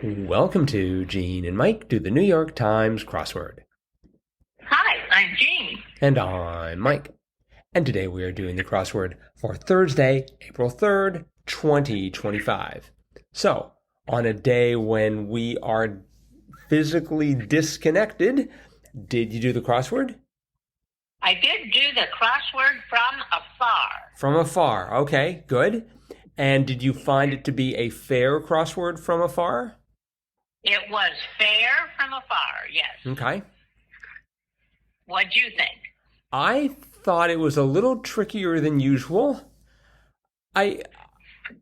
Welcome to Gene and Mike do the New York Times crossword. Hi, I'm Jean. And I'm Mike. And today we are doing the crossword for Thursday, April 3rd, 2025. So, on a day when we are physically disconnected, did you do the crossword? I did do the crossword from afar. From afar, okay, good. And did you find it to be a fair crossword from afar? It was fair from afar, yes. Okay. What'd you think? I thought it was a little trickier than usual. I'm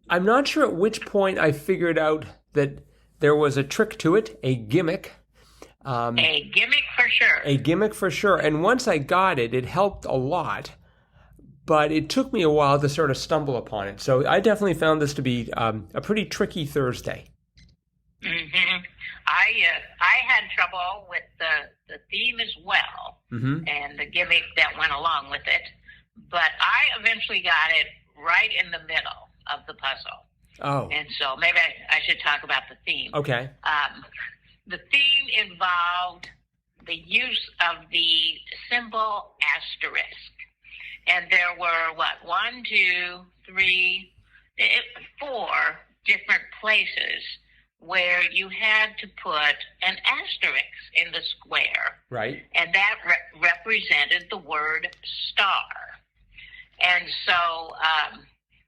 not sure at which point I figured out that there was a trick to it, a gimmick. A gimmick for sure. A gimmick for sure. And once I got it, it helped a lot. But it took me a while to sort of stumble upon it. So I definitely found this to be a pretty tricky Thursday. Mm-hmm. I had trouble with the theme as well, and the gimmick that went along with it. But I eventually got it right in the middle of the puzzle. Oh. And so maybe I should talk about the theme. Okay. The theme involved the use of the symbol asterisk. And there were, four different places where you had to put an asterisk in the square. Right. And that represented the word star. And so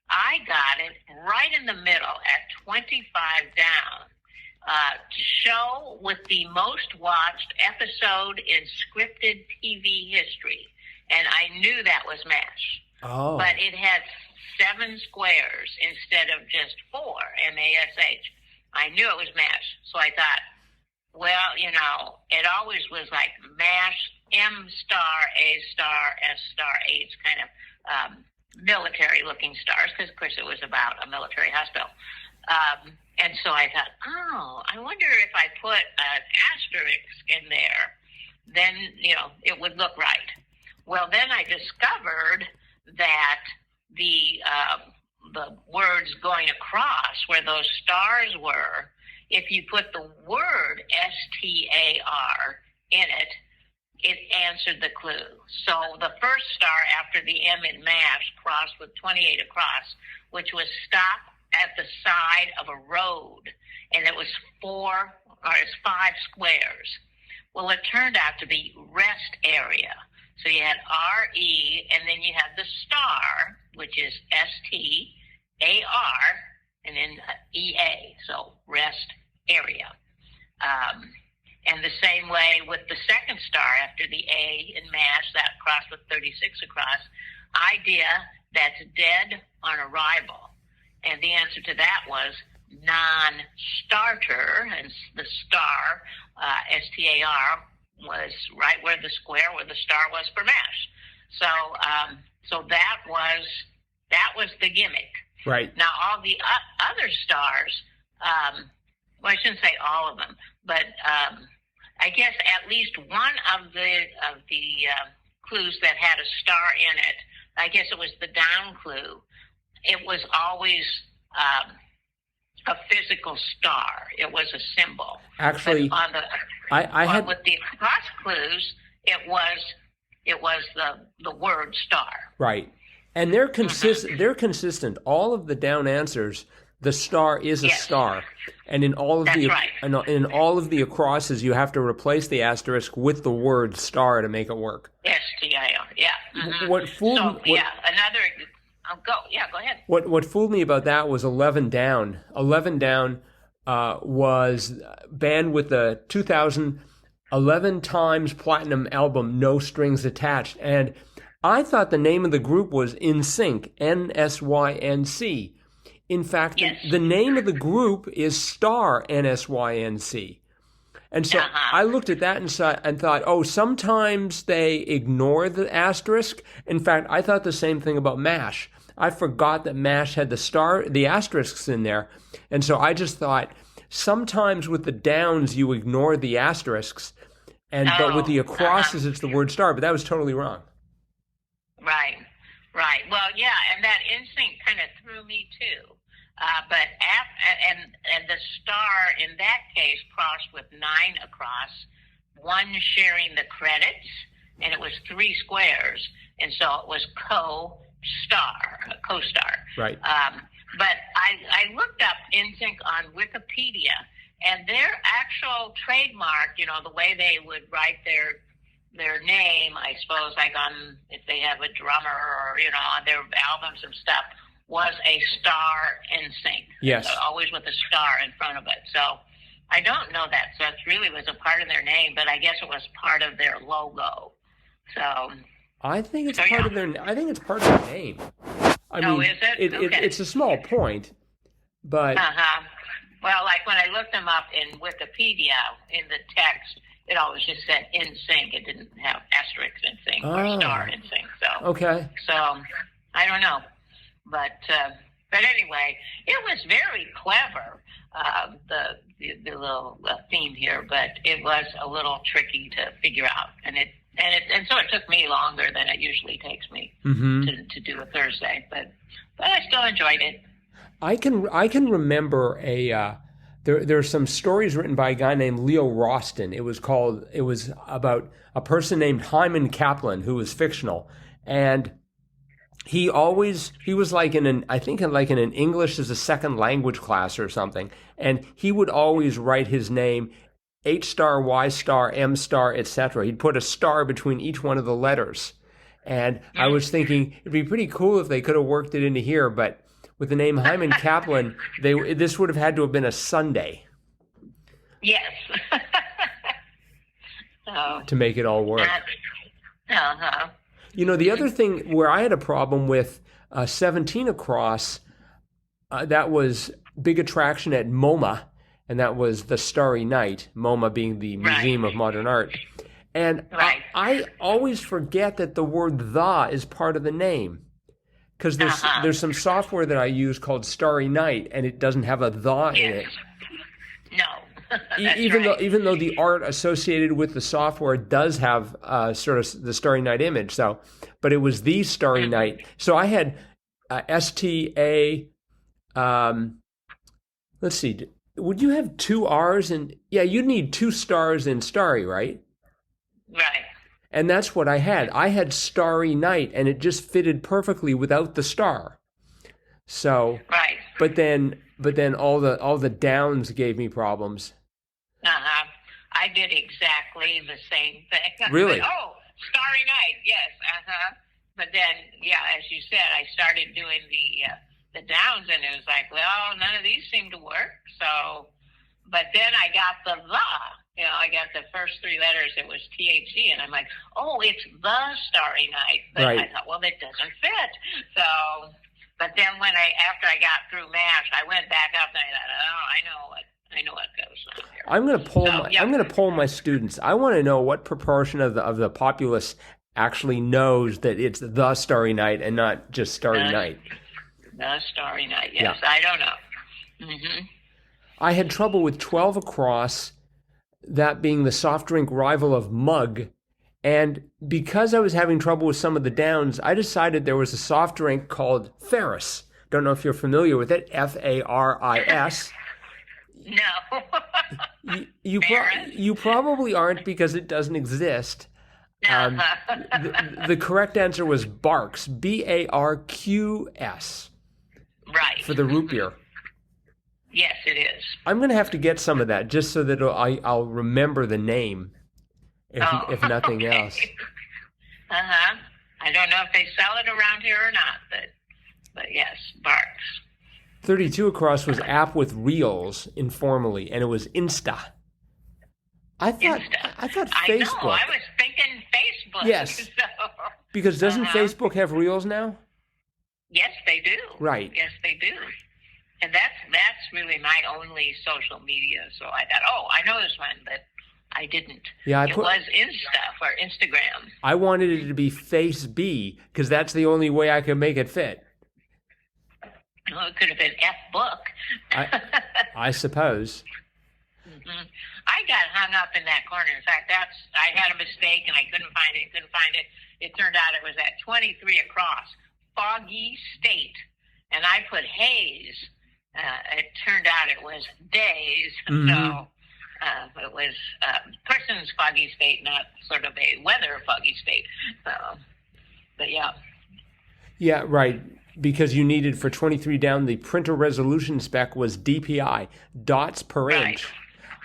I got it right in the middle at 25 down to show with the most watched episode in scripted TV history. And I knew that was MASH. Oh. But it had 7 squares instead of just 4, MASH. I knew it was MASH. So I thought, well, it always was like MASH, M star, A star, S star, H, kind of military-looking stars, because, of course, it was about a military hospital. And so I thought, I wonder if I put an asterisk in there, then, it would look right. Well, then I discovered that the words going across where those stars were, if you put the word S-T-A-R in it, it answered the clue. So the first star after the M in MASH crossed with 28 across, which was stop at the side of a road, and it was 5 squares. Well, it turned out to be rest area. So you had R-E, and then you had the star, which is S-T-A-R, and then E-A, so rest area. And the same way with the second star after the A in MASH, that crossed with 36 across, idea that's dead on arrival. And the answer to that was non-starter, and the star, S-T-A-R, was right where the square where the star was for MASH. So that was the gimmick. Right. Now all the other stars, I shouldn't say all of them, but I guess at least one of the clues that had a star in it, I guess it was the down clue. It was always a physical star. It was a symbol. Actually, but with the cross clues, it was the word star. Right. And they're consistent. All of the down answers, the star is a star. And in all of in all of the acrosses, you have to replace the asterisk with the word star to make it work. S-T-A-R, yeah. Mm-hmm. Go ahead. What fooled me about that was 11 down. 11 down was banned with the 2011 times platinum album No Strings Attached. And I thought the name of the group was NSYNC, N-S-Y-N-C. In fact, the name of the group is Star, N-S-Y-N-C. And so I looked at that and thought, sometimes they ignore the asterisk. In fact, I thought the same thing about MASH. I forgot that MASH had the asterisks in there. And so I just thought, sometimes with the downs, you ignore the asterisks. But with the acrosses, it's the word star. But that was totally wrong. Right. Well, yeah, and that instinct kind of threw me too. And the star in that case crossed with 9 across, one sharing the credits, and it was 3 squares, and so it was co-star. Right. But I looked up NSYNC on Wikipedia, and their actual trademark, the way they would write their name, I suppose, like on, if they have a drummer or, on their albums and stuff, was a star NSYNC. Yes. So always with a star in front of it. So I don't know that. So it really was a part of their name, but I guess it was part of their logo. So I think it's part of their name. I mean, is it? Okay. It's a small point, but well, like when I looked them up in Wikipedia in the text, it always just said NSYNC. It didn't have asterisk NSYNC or star NSYNC. So okay. So I don't know, but anyway, it was very clever. The little theme here, but it was a little tricky to figure out, and so it took me longer than it usually takes me to do a Thursday, but I still enjoyed it. I can remember there are some stories written by a guy named Leo Roston. It was about a person named Hyman Kaplan who was fictional, and he was like in an English as a second language class or something, and he would always write his name H star, Y star, M star, etc. He'd put a star between each one of the letters. And I was thinking it'd be pretty cool if they could have worked it into here, but with the name Hyman Kaplan, this would have had to have been a Sunday. Yes. To make it all work. The other thing where I had a problem with 17 across, that was big attraction at MoMA, and that was the Starry Night, MoMA being the Museum of Modern Art. And I always forget that the word "the" is part of the name, because there's some software that I use called Starry Night, and it doesn't have a "the" in it. No. Even though the art associated with the software does have sort of the Starry Night image, but it was the Starry Night. So I had STA. Let's see. Would you have 2 R's in? Yeah, you'd need 2 stars in Starry, right? Right. And that's what I had. I had Starry Night, and it just fitted perfectly without the star. So, right. But then all the downs gave me problems. I did exactly the same thing. Really? Starry Night. Yes. But then, as you said, I started doing the downs, and it was like, well, none of these seem to work. So, but then I got the I got the first 3 letters. It was THC, and I'm like, it's the Starry Night. But I thought, well, that doesn't fit. So, but then after I got through MASH, I went back up and I thought, I know what goes on here. I'm going to poll my students. I want to know what proportion of the populace actually knows that it's the Starry Night and not just Starry Night. The Starry Night, yes. Yeah. I don't know. I had trouble with 12 across, that being the soft drink rival of Mug. And because I was having trouble with some of the downs, I decided there was a soft drink called Ferris. Don't know if you're familiar with it. Faris. No. You probably aren't, because it doesn't exist. The correct answer was BARQS, BARQS. Right. For the root beer. Yes, it is. I'm going to have to get some of that just so that I'll remember the name, if nothing else. I don't know if they sell it around here or not, but yes, BARQS. 32 across was app with reels informally, and it was Insta. I thought Facebook. I was thinking Facebook. Yes. So, because doesn't Facebook have reels now? Yes, they do. Right. Yes, they do. And that's really my only social media. So I thought, I know this one, but I didn't. Yeah, it was Insta or Instagram. I wanted it to be Face B, because that's the only way I could make it fit. Well, it could have been F-book. I suppose. I got hung up in that corner. In fact, I had a mistake and I couldn't find it. It turned out it was at 23 across, Foggy State, and I put Haze, it turned out it was days. Mm-hmm. So it was person's foggy state, not sort of a weather foggy state. But yeah. Yeah, right. Because you needed for 23 down, the printer resolution spec was DPI, dots per Right. inch.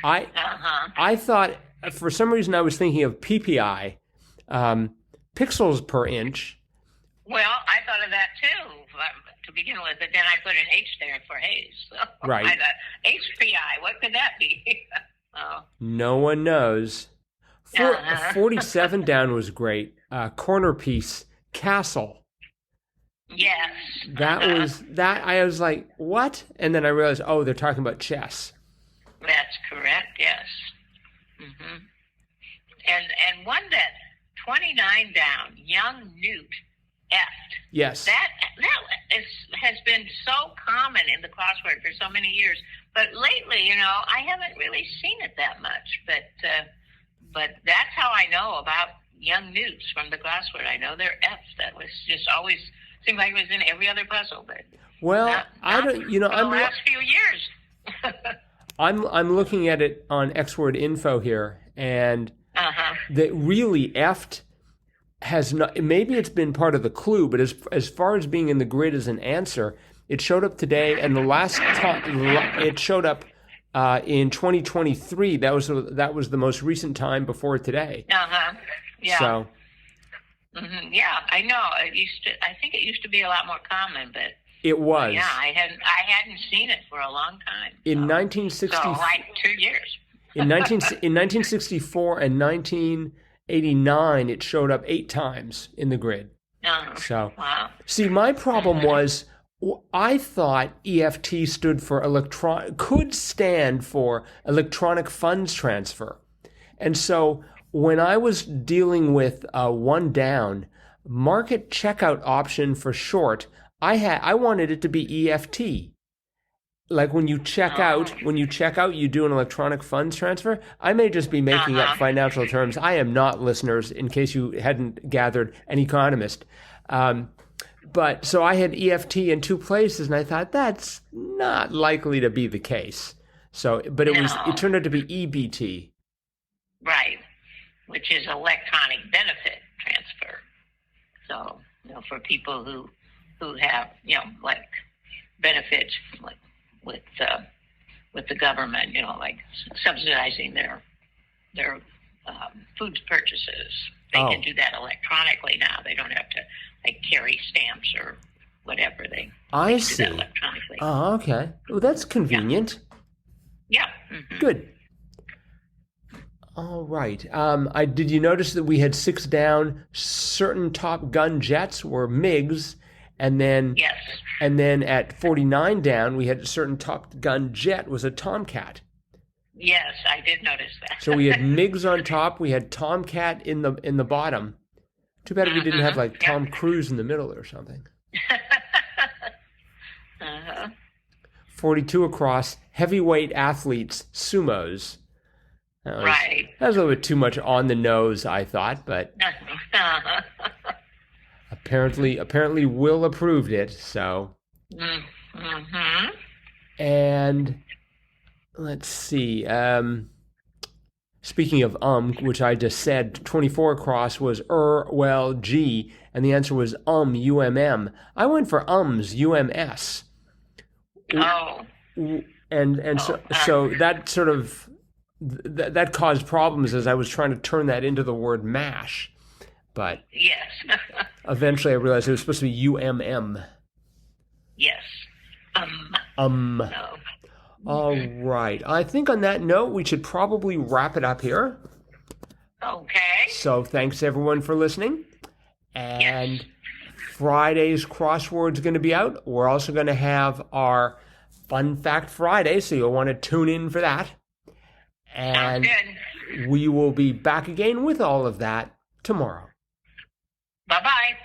I thought, for some reason, I was thinking of PPI, pixels per inch. Well, I thought of that too to begin with, but then I put an H there for haze. So Right. I thought, HPI, what could that be? No one knows. 47 down was great. Corner piece, castle. Yes. I was like, what? And then I realized, oh, they're talking about chess. That's correct, yes. Mm-hmm. And one that 29 down, young newt, effed. Yes. That has been so common in the crossword for so many years. But lately, I haven't really seen it that much. But that's how I know about young newts from the crossword. I know they're Fs. That was just always seemed like it was in every other puzzle. But I don't. for the last few years. I'm looking at it on Xword info here, and that really effed has not. Maybe it's been part of the clue, but as far as being in the grid as an answer, it showed up today, and the last time it showed up in 2023. That was the most recent time before today. Yeah. So. Mm-hmm. Yeah, I know. I think it used to be a lot more common, but it was. Yeah, I hadn't seen it for a long time. In 1960, so like 2 years. in 1964 and 1989, it showed up 8 times in the grid. So, wow. See, my problem was I thought EFT could stand for electronic funds transfer, and so when I was dealing with one down, market checkout option for short, I wanted it to be EFT. Like when you check out, you do an electronic funds transfer. I may just be making up financial terms. I am not, listeners, in case you hadn't gathered, an economist. But so I had EFT in 2 places, and I thought that's not likely to be the case. So, but it turned out to be EBT. Right. Which is electronic benefit transfer. So, for people who have, like benefits like with the government, like subsidizing their food purchases. They can do that electronically now. They don't have to carry stamps or whatever. They see. Do that electronically. Oh, okay. Well, that's convenient. Yeah. Mm-hmm. Good. All right. Did you notice that we had 6 down? Certain Top Gun jets were MiGs, and then yes. And then at 49 down, we had a certain Top Gun jet was a Tomcat. Yes, I did notice that. So we had MiGs on top. We had Tomcat in the bottom. Too bad we didn't have Tom Cruise in the middle or something. 42 across, heavyweight athletes, sumos. Right. That was a little bit too much on the nose, I thought, but apparently Will approved it, so. Mm-hmm. And let's see. Speaking of which I just said, 24 across was G, and the answer was UMM. I went for UMS. Oh. And so that sort of that caused problems as I was trying to turn that into the word mash. But yes. Eventually I realized it was supposed to be UMM. Yes. No. All right. I think on that note, we should probably wrap it up here. Okay. So thanks everyone for listening. And yes. Friday's crossword's going to be out. We're also going to have our Fun Fact Friday, so you'll want to tune in for that. And good. We will be back again with all of that tomorrow. Bye-bye.